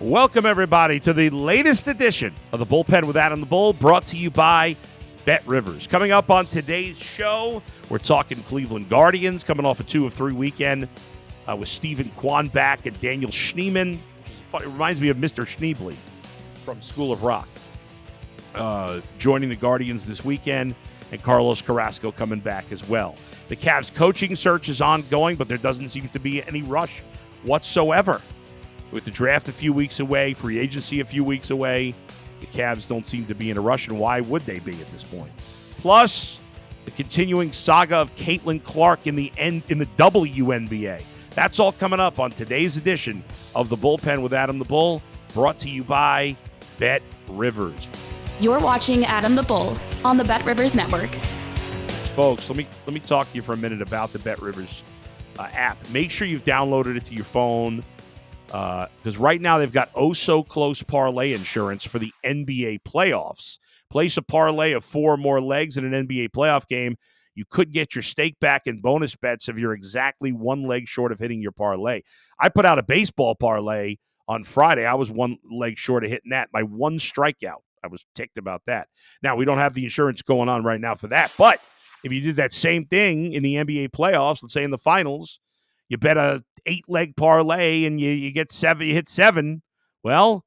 Welcome, everybody, to the latest edition of the Bullpen with Adam the Bull, brought to you by BetRivers. Coming up on today's show, we're talking Cleveland Guardians, coming off a 2 of 3 weekend with Stephen Quanback and Daniel Schneeman. It reminds me of Mr. Schneebly from School of Rock. Joining the Guardians this weekend, and Carlos Carrasco coming back as well. The Cavs coaching search is ongoing, but there doesn't seem to be any rush whatsoever. With the draft a few weeks away, free agency a few weeks away, the Cavs don't seem to be in a rush, and why would they be at this point? Plus, the continuing saga of Caitlin Clark in the WNBA. That's all coming up on today's edition of the Bullpen with Adam the Bull, brought to you by BetRivers. You're watching Adam the Bull on the BetRivers Network. Folks, let me talk to you for a minute about the BetRivers app. Make sure you've downloaded it to your phone. Because right now they've got oh-so-close parlay insurance for the NBA playoffs. Place a parlay of 4 or more legs in an NBA playoff game. You could get your stake back in bonus bets if you're exactly 1 leg short of hitting your parlay. I put out a baseball parlay on Friday. I was 1 leg short of hitting that. My 1 strikeout. I was ticked about that. Now, we don't have the insurance going on right now for that. But if you did that same thing in the NBA playoffs, let's say in the finals, you bet a 8-leg parlay and you get 7, you hit 7. Well,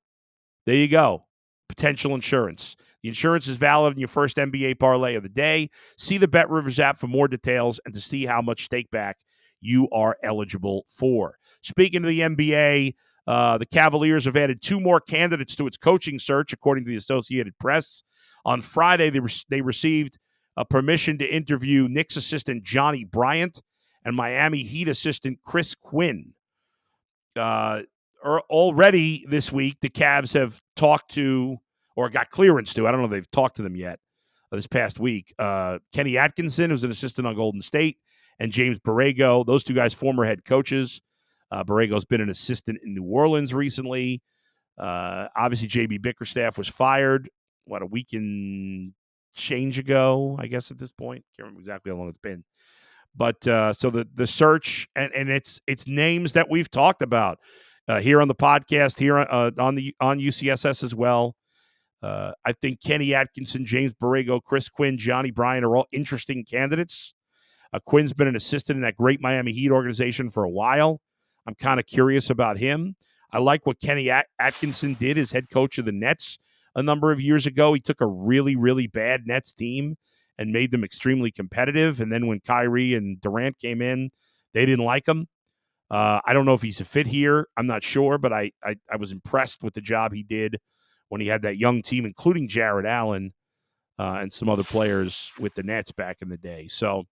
there you go. Potential insurance. The insurance is valid in your first NBA parlay of the day. See the BetRivers app for more details and to see how much stake back you are eligible for. Speaking of the NBA, the Cavaliers have added 2 more candidates to its coaching search, according to the Associated Press. On Friday, they received permission to interview Knicks assistant Johnny Bryant and Miami Heat assistant Chris Quinn. Already this week, the Cavs have talked to, or got clearance to, I don't know if they've talked to them yet this past week, Kenny Atkinson, who's an assistant on Golden State, and James Borrego. Those 2 guys, former head coaches. Borrego's been an assistant in New Orleans recently. Obviously, J.B. Bickerstaff was fired, a week and change ago, I guess, at this point. Can't remember exactly how long it's been. But so the search, and it's names that we've talked about here on the podcast, here on UCSS as well. I think Kenny Atkinson, James Borrego, Chris Quinn, Johnny Bryant are all interesting candidates. Quinn's been an assistant in that great Miami Heat organization for a while. I'm kind of curious about him. I like what Kenny Atkinson did as head coach of the Nets a number of years ago. He took a really, really bad Nets team and made them extremely competitive. And then when Kyrie and Durant came in, they didn't like him. I don't know if he's a fit here. I'm not sure, but I was impressed with the job he did when he had that young team, including Jared Allen and some other players with the Nets back in the day. So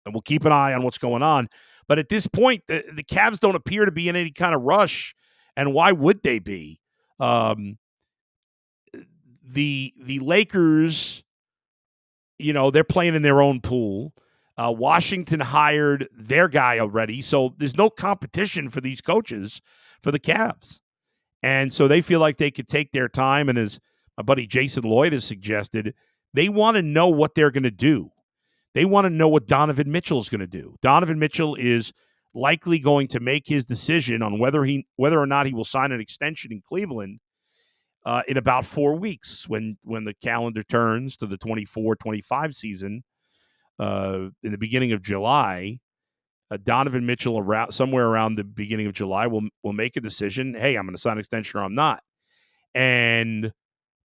and we'll keep an eye on what's going on. But at this point, the Cavs don't appear to be in any kind of rush. And why would they be? The Lakers, they're playing in their own pool. Washington hired their guy already, so there's no competition for these coaches for the Cavs. And so they feel like they could take their time, and as my buddy Jason Lloyd has suggested, they want to know what they're going to do. They want to know what Donovan Mitchell is going to do. Donovan Mitchell is likely going to make his decision on whether or not he will sign an extension in Cleveland in about 4 weeks when the calendar turns to the 24-25 season in the beginning of July. Donovan Mitchell somewhere around the beginning of July will make a decision. Hey, I'm going to sign an extension or I'm not. And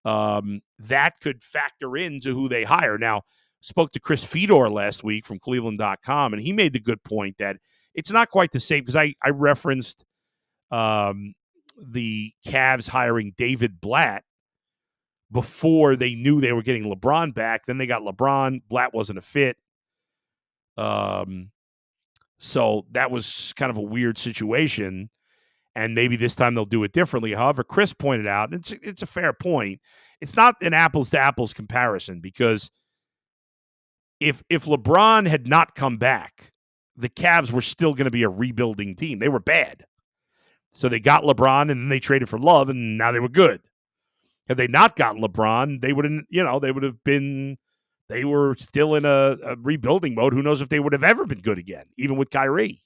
that could factor into who they hire. Now, spoke to Chris Fedor last week from Cleveland.com, and he made the good point that it's not quite the same because I referenced the Cavs hiring David Blatt before they knew they were getting LeBron back. Then they got LeBron. Blatt wasn't a fit. So that was kind of a weird situation, and maybe this time they'll do it differently. However, Chris pointed out, and it's a fair point, it's not an apples-to-apples comparison because if LeBron had not come back, the Cavs were still going to be a rebuilding team. They were bad. So they got LeBron, and then they traded for Love, and now they were good. Had they not gotten LeBron, they were still in a rebuilding mode. Who knows if they would have ever been good again, even with Kyrie.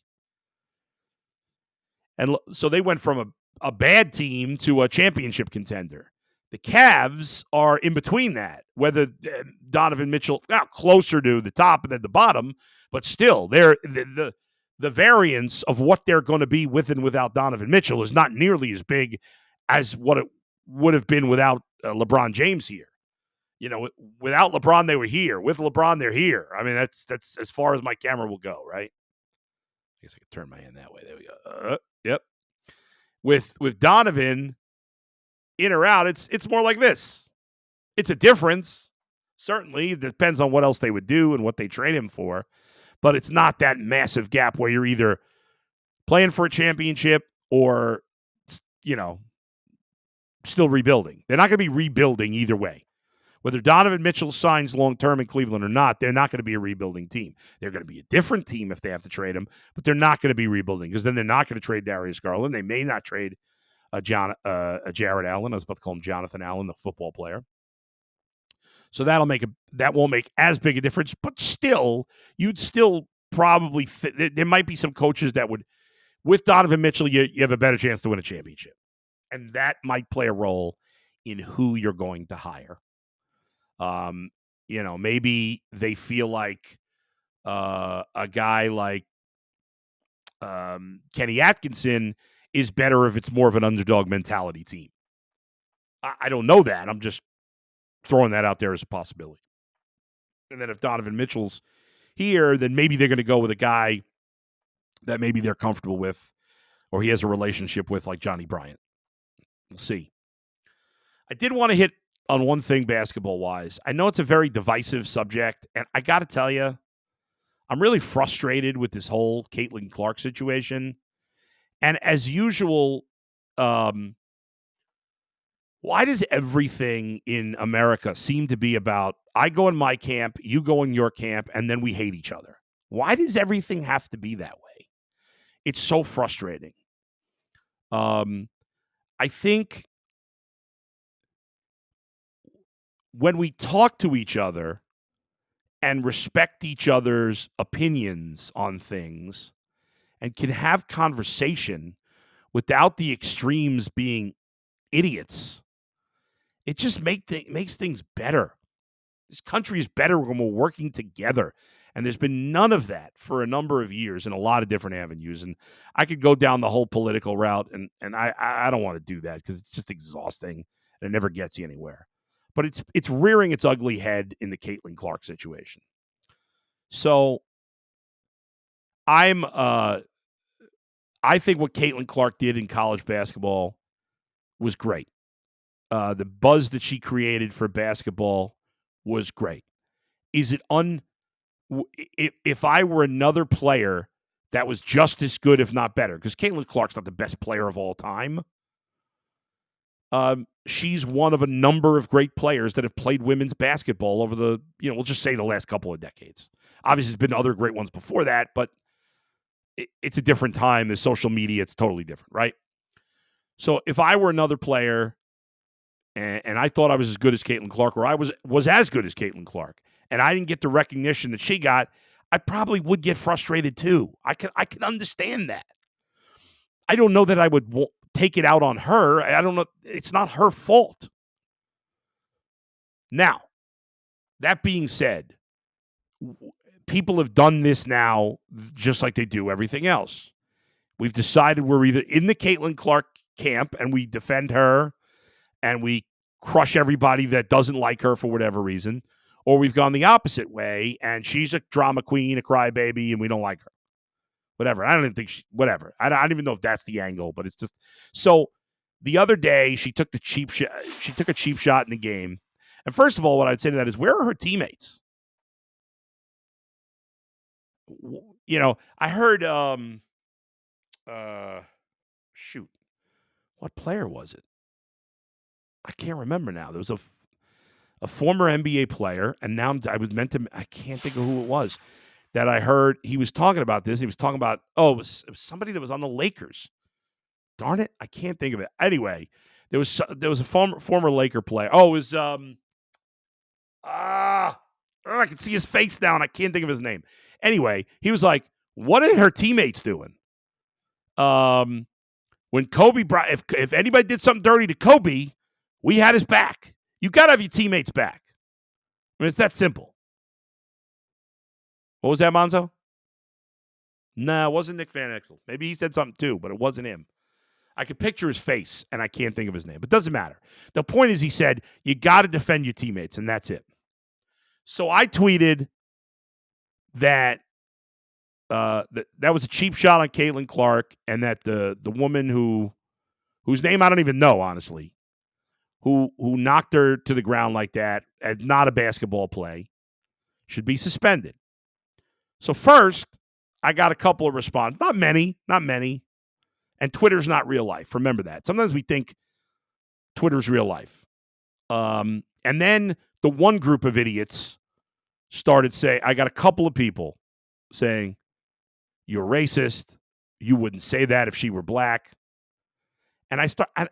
And so they went from a bad team to a championship contender. The Cavs are in between that, whether Donovan Mitchell, now closer to the top than the bottom, but still, the variance of what they're going to be with and without Donovan Mitchell is not nearly as big as what it would have been without LeBron James here. You know, without LeBron, they were here. With LeBron, they're here. I mean, that's as far as my camera will go, right? I guess I could turn my hand that way. There we go. Yep. With Donovan, in or out, it's more like this. It's a difference. Certainly, it depends on what else they would do and what they trade him for. But it's not that massive gap where you're either playing for a championship or, you know, still rebuilding. They're not going to be rebuilding either way. Whether Donovan Mitchell signs long-term in Cleveland or not, they're not going to be a rebuilding team. They're going to be a different team if they have to trade him, but they're not going to be rebuilding because then they're not going to trade Darius Garland. They may not trade Jared Allen. I was about to call him Jonathan Allen, the football player. So that won't make as big a difference, but still, you'd still probably there might be some coaches that would, with Donovan Mitchell, you have a better chance to win a championship, and that might play a role in who you're going to hire. Maybe they feel like a guy like Kenny Atkinson is better if it's more of an underdog mentality team. I don't know that. I'm just throwing that out there as a possibility. And then if Donovan Mitchell's here, then maybe they're going to go with a guy that maybe they're comfortable with or he has a relationship with, like Johnny Bryant. We'll see. I did want to hit on one thing basketball-wise. I know it's a very divisive subject, and I got to tell you, I'm really frustrated with this whole Caitlin Clark situation. And as usual, why does everything in America seem to be about, I go in my camp, you go in your camp, and then we hate each other? Why does everything have to be that way? It's so frustrating. I think when we talk to each other and respect each other's opinions on things and can have conversation without the extremes being idiots, it just makes things better. This country is better when we're working together. And there's been none of that for a number of years in a lot of different avenues. And I could go down the whole political route, and I don't want to do that because it's just exhausting and it never gets you anywhere. But it's rearing its ugly head in the Caitlin Clark situation. So I think what Caitlin Clark did in college basketball was great. The buzz that she created for basketball was great. Is it if I were another player that was just as good, if not better, because Caitlin Clark's not the best player of all time. She's one of a number of great players that have played women's basketball over the, we'll just say the last couple of decades. Obviously, there's been other great ones before that, but it's a different time. There's social media. It's totally different, right? So if I were another player and I thought I was as good as Caitlin Clark, or I was as good as Caitlin Clark, and I didn't get the recognition that she got, I probably would get frustrated too. I can understand that. I don't know that I would take it out on her. I don't know. It's not her fault. Now, that being said, people have done this now just like they do everything else. We've decided we're either in the Caitlin Clark camp and we defend her and we crush everybody that doesn't like her for whatever reason, or we've gone the opposite way and she's a drama queen, a crybaby, and we don't like her. Whatever. I don't even think whatever. I don't even know if that's the angle, but it's just so. The other day, she took a cheap shot in the game. And first of all, what I'd say to that is, where are her teammates? I heard, shoot, what player was it? I can't remember now. There was a former NBA player, and now I can't think of who it was, that I heard he was talking about this. He was talking about, it was somebody that was on the Lakers. Darn it, I can't think of it. Anyway, there was a former Laker player. Oh, it was I can see his face now, and I can't think of his name. Anyway, he was like, "What are her teammates doing? What When Kobe brought, if anybody did something dirty to Kobe, we had his back. You got to have your teammates back. I mean, it's that simple. What was that, Monzo? No, it wasn't Nick Van Exel. Maybe he said something too, but it wasn't him. I could picture his face, and I can't think of his name. But it doesn't matter. The point is, he said, you got to defend your teammates, and that's it. So I tweeted that that was a cheap shot on Caitlin Clark, and that the woman whose name I don't even know, honestly, who knocked her to the ground like that, as not a basketball play, should be suspended. So first, I got a couple of responses. Not many. And Twitter's not real life. Remember that. Sometimes we think Twitter's real life. And then the one group of idiots started saying, I got a couple of people saying, you're racist. You wouldn't say that if she were black. And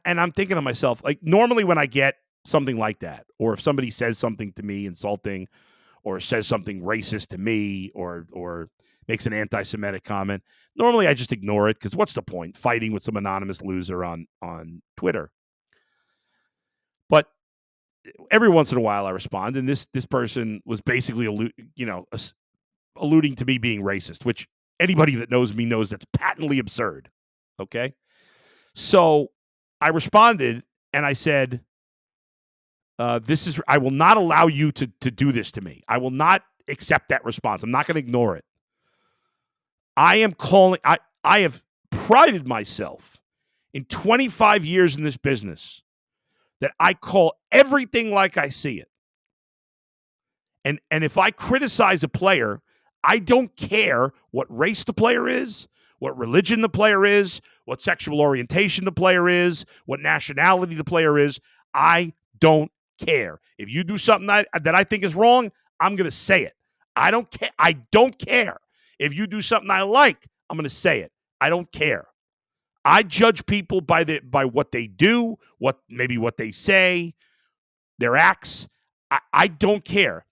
I'm thinking to myself, like, normally when I get something like that, or if somebody says something to me insulting, or says something racist to me, or makes an anti-Semitic comment, normally I just ignore it, because what's the point? Fighting with some anonymous loser on Twitter. But every once in a while I respond, and this person was basically alluding to me being racist, which anybody that knows me knows that's patently absurd. Okay? So I responded, and I said, I will not allow you to do this to me. I will not accept that response. I'm not going to ignore it. I have prided myself in 25 years in this business that I call everything like I see it. And if I criticize a player, I don't care what race the player is, what religion the player is, what sexual orientation the player is, what nationality the player is. I don't care. If you do something that I think is wrong, I'm going to say it. I don't care. I don't care. If you do something I like, I'm going to say it. I don't care. I judge people by what they do, what they say, their acts. I don't care.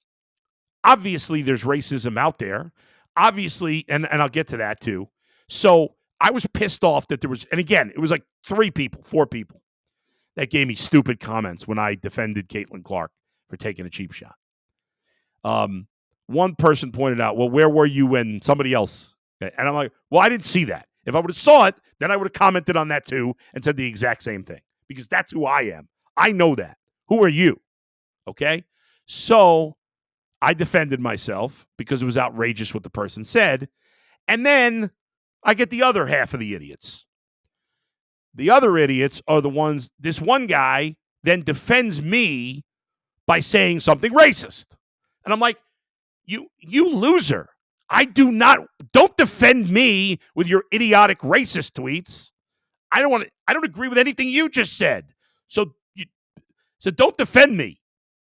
Obviously, there's racism out there. Obviously, and I'll get to that too. So I was pissed off that there was, and again, it was like 4 people that gave me stupid comments when I defended Caitlin Clark for taking a cheap shot. One person pointed out, well, where were you when somebody else? And I'm like, well, I didn't see that. If I would have saw it, then I would have commented on that too and said the exact same thing, because that's who I am. I know that. Who are you? Okay? So I defended myself because it was outrageous what the person said. And then I get the other half of the idiots. The other idiots are the ones, this one guy then defends me by saying something racist. And I'm like, you loser. Don't defend me with your idiotic racist tweets. I don't agree with anything you just said. So don't defend me.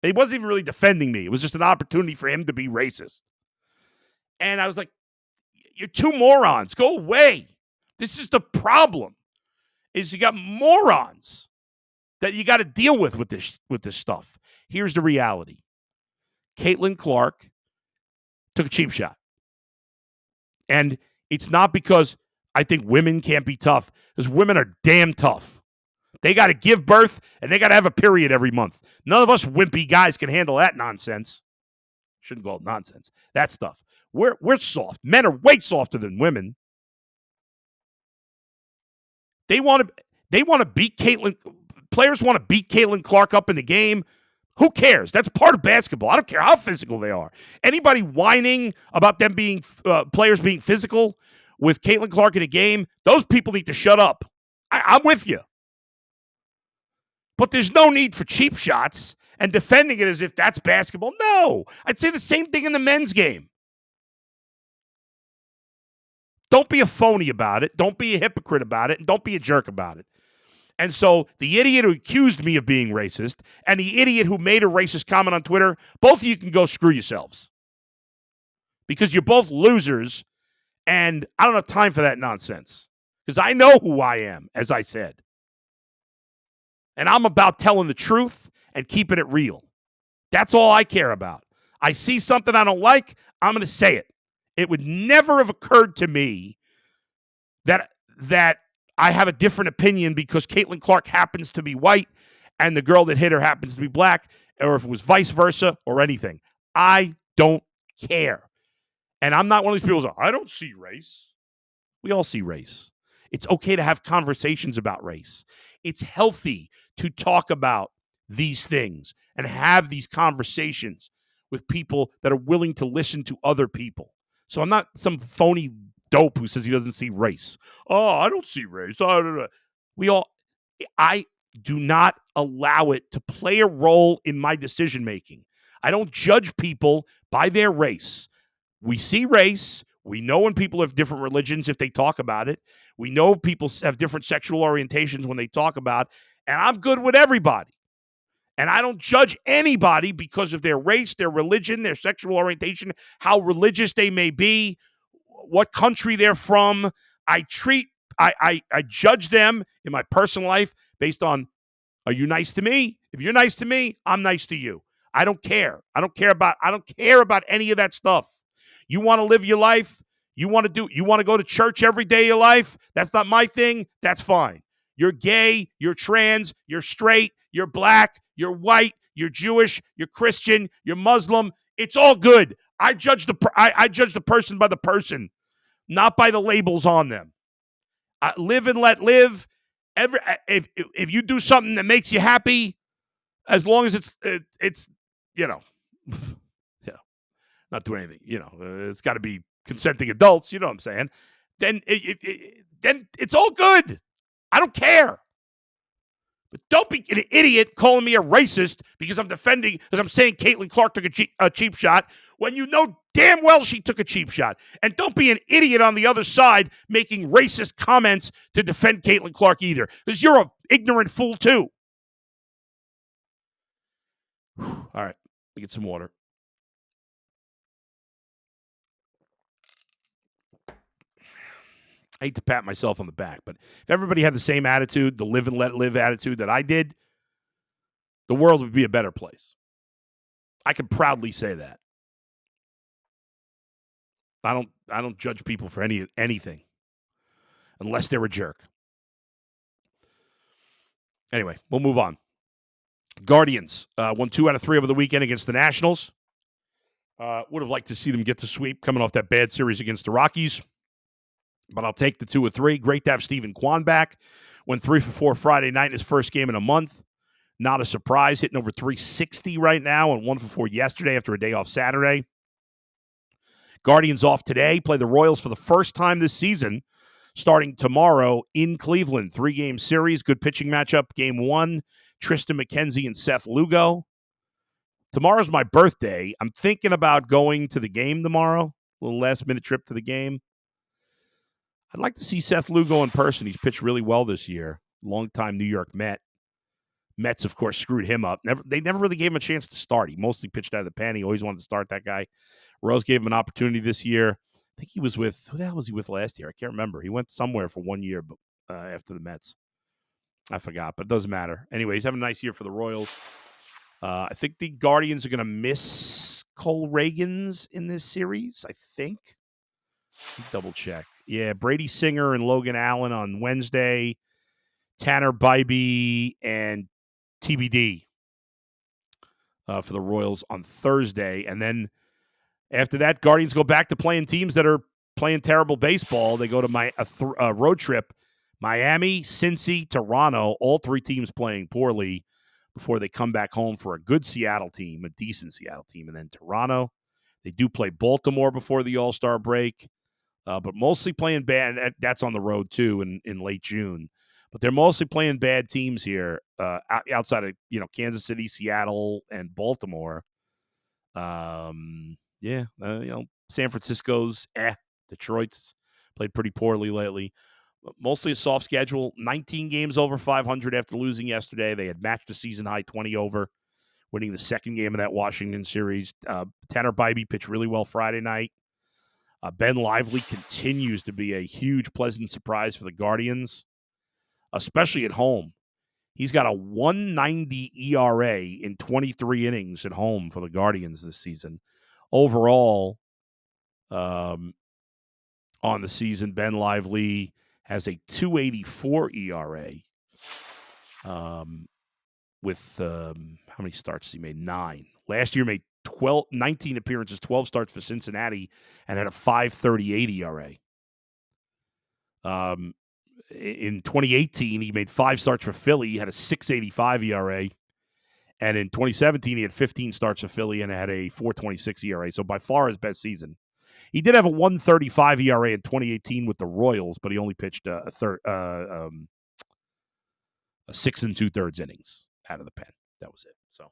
He wasn't even really defending me. It was just an opportunity for him to be racist. And I was like, you're 2 morons. Go away. This is the problem. Is you got morons that you got to deal with this stuff. Here's the reality. Caitlin Clark took a cheap shot. And it's not because I think women can't be tough, because women are damn tough. They got to give birth, and they got to have a period every month. None of us wimpy guys can handle that nonsense. Shouldn't call it nonsense. That stuff. We're soft. Men are way softer than women. They want to beat Caitlin. Players want to beat Caitlin Clark up in the game. Who cares? That's part of basketball. I don't care how physical they are. Anybody whining about them being players being physical with Caitlin Clark in a game, those people need to shut up. I'm with you. But there's no need for cheap shots and defending it as if that's basketball. No. I'd say the same thing in the men's game. Don't be a phony about it. Don't be a hypocrite about it. And don't be a jerk about it. And so the idiot who accused me of being racist and the idiot who made a racist comment on Twitter, both of you can go screw yourselves. Because you're both losers, and I don't have time for that nonsense. Because I know who I am, as I said. And I'm about telling the truth and keeping it real. That's all I care about. I see something I don't like, I'm going to say it. It would never have occurred to me that I have a different opinion because Caitlin Clark happens to be white and the girl that hit her happens to be black, or if it was vice versa or anything. I don't care. And I'm not one of these people who say, I don't see race. We all see race. It's okay to have conversations about race. It's healthy to talk about these things and have these conversations with people that are willing to listen to other people. So I'm not some phony dope who says he doesn't see race. Oh, I don't see race. I do not allow it to play a role in my decision making. I don't judge people by their race. We see race. We know when people have different religions if they talk about it. We know people have different sexual orientations when they talk about it. And I'm good with everybody. And I don't judge anybody because of their race, their religion, their sexual orientation, how religious they may be, what country they're from. I judge them in my personal life based on, are you nice to me? If you're nice to me, I'm nice to you. I don't care. I don't care about any of that stuff. You want to live your life? You want to go to church every day of your life? That's not my thing. That's fine. You're gay, you're trans, you're straight, you're black, you're white, you're Jewish, you're Christian, you're Muslim. It's all good. I judge the person by the person, not by the labels on them. Live and let live. If you do something that makes you happy, as long as it's not doing anything, it's got to be consenting adults. You know what I'm saying? Then then it's all good. I don't care. But don't be an idiot calling me a racist because I'm saying Caitlin Clark took a cheap shot when you know damn well she took a cheap shot. And don't be an idiot on the other side making racist comments to defend Caitlin Clark either, because you're an ignorant fool too. All right, let me get some water. I hate to pat myself on the back, but if everybody had the same attitude, the live and let live attitude that I did, the world would be a better place. I can proudly say that. I don't judge people for anything unless they're a jerk. Anyway, we'll move on. Guardians won 2 out of 3 over the weekend against the Nationals. Would have liked to see them get the sweep coming off that bad series against the Rockies. But I'll take the 2 or 3. Great to have Stephen Kwan back. Went 3 for 4 Friday night in his first game in a month. Not a surprise. Hitting over 360 right now and 1 for 4 yesterday after a day off Saturday. Guardians off today. Play the Royals for the first time this season, starting tomorrow in Cleveland. 3-game series. Good pitching matchup. Game 1, Tristan McKenzie and Seth Lugo. Tomorrow's my birthday. I'm thinking about going to the game tomorrow. A little last-minute trip to the game. I'd like to see Seth Lugo in person. He's pitched really well this year. Longtime New York Met. Mets, of course, screwed him up. They never really gave him a chance to start. He mostly pitched out of the pen. He always wanted to start that guy. Royals gave him an opportunity this year. I think he was with – who the hell was he with last year? I can't remember. He went somewhere for 1 year after the Mets. I forgot, but it doesn't matter. Anyway, he's having a nice year for the Royals. I think the Guardians are going to miss Cole Reagans in this series, I think. Double check. Yeah, Brady Singer and Logan Allen on Wednesday. Tanner Bybee and TBD for the Royals on Thursday. And then after that, Guardians go back to playing teams that are playing terrible baseball. They go to a road trip. Miami, Cincy, Toronto, all 3 teams playing poorly before they come back home for a good Seattle team, a decent Seattle team. And then Toronto. They do play Baltimore before the All-Star break. But mostly playing bad. That's on the road, too, in late June. But they're mostly playing bad teams here outside of, Kansas City, Seattle, and Baltimore. San Francisco's Detroit's played pretty poorly lately. But mostly a soft schedule. 19 games over 500 after losing yesterday. They had matched the season high 20 over, winning the second game of that Washington series. Tanner Bybee pitched really well Friday night. Ben Lively continues to be a huge, pleasant surprise for the Guardians, especially at home. He's got a 1.90 ERA in 23 innings at home for the Guardians this season. Overall, on the season, Ben Lively has a 2.84 ERA. With how many starts he made? 9. Last year made 19 appearances, 12 starts for Cincinnati, and had a 5.38 ERA. In 2018, he made 5 starts for Philly, he had a 6.85 ERA. And in 2017, he had 15 starts for Philly and had a 4.26 ERA. So by far his best season. He did have a 1.35 ERA in 2018 with the Royals, but he only pitched a 6 2/3 innings out of the pen. That was it. So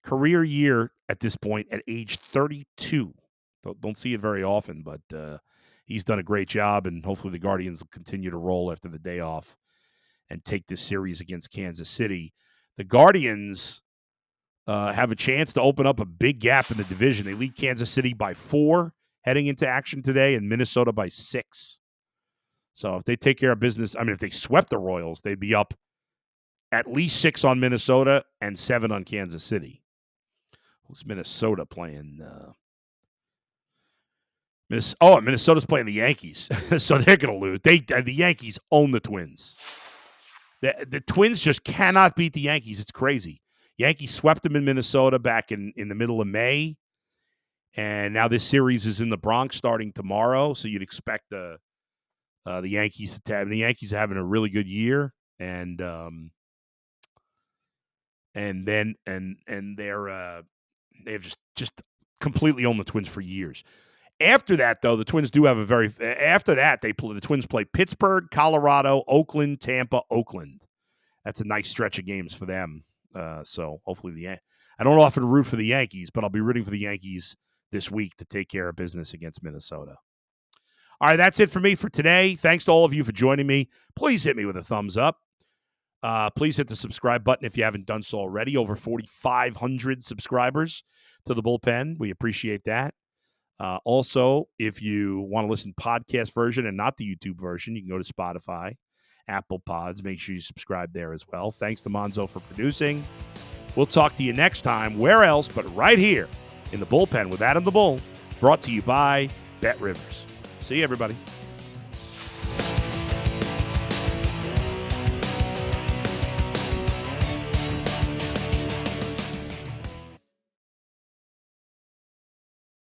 career year at this point at age 32. Don't see it very often, but he's done a great job, and hopefully the Guardians will continue to roll after the day off and take this series against Kansas City. The Guardians have a chance to open up a big gap in the division. They lead Kansas City by 4 heading into action today, and Minnesota by 6. So if they take care of business, if they swept the Royals, they'd be up at least 6 on Minnesota and 7 on Kansas City. Who's Minnesota playing? Minnesota's playing the Yankees, so they're going to lose. The Yankees own the Twins. The Twins just cannot beat the Yankees. It's crazy. Yankees swept them in Minnesota back in the middle of May, and now this series is in the Bronx starting tomorrow. So you'd expect the Yankees to have. The Yankees are having a really good year, and they're they have just completely owned the Twins for years. After that, though, the Twins do have the Twins play Pittsburgh, Colorado, Oakland, Tampa, Oakland. That's a nice stretch of games for them. So hopefully I don't often root for the Yankees, but I'll be rooting for the Yankees this week to take care of business against Minnesota. All right, that's it for me for today. Thanks to all of you for joining me. Please hit me with a thumbs up. Please hit the subscribe button if you haven't done so already. Over 4,500 subscribers to the Bullpen. We appreciate that. Also, if you want to listen podcast version and not the YouTube version, you can go to Spotify, Apple Pods. Make sure you subscribe there as well. Thanks to Monzo for producing. We'll talk to you next time. Where else but right here in the Bullpen with Adam the Bull, brought to you by BetRivers. See you, everybody.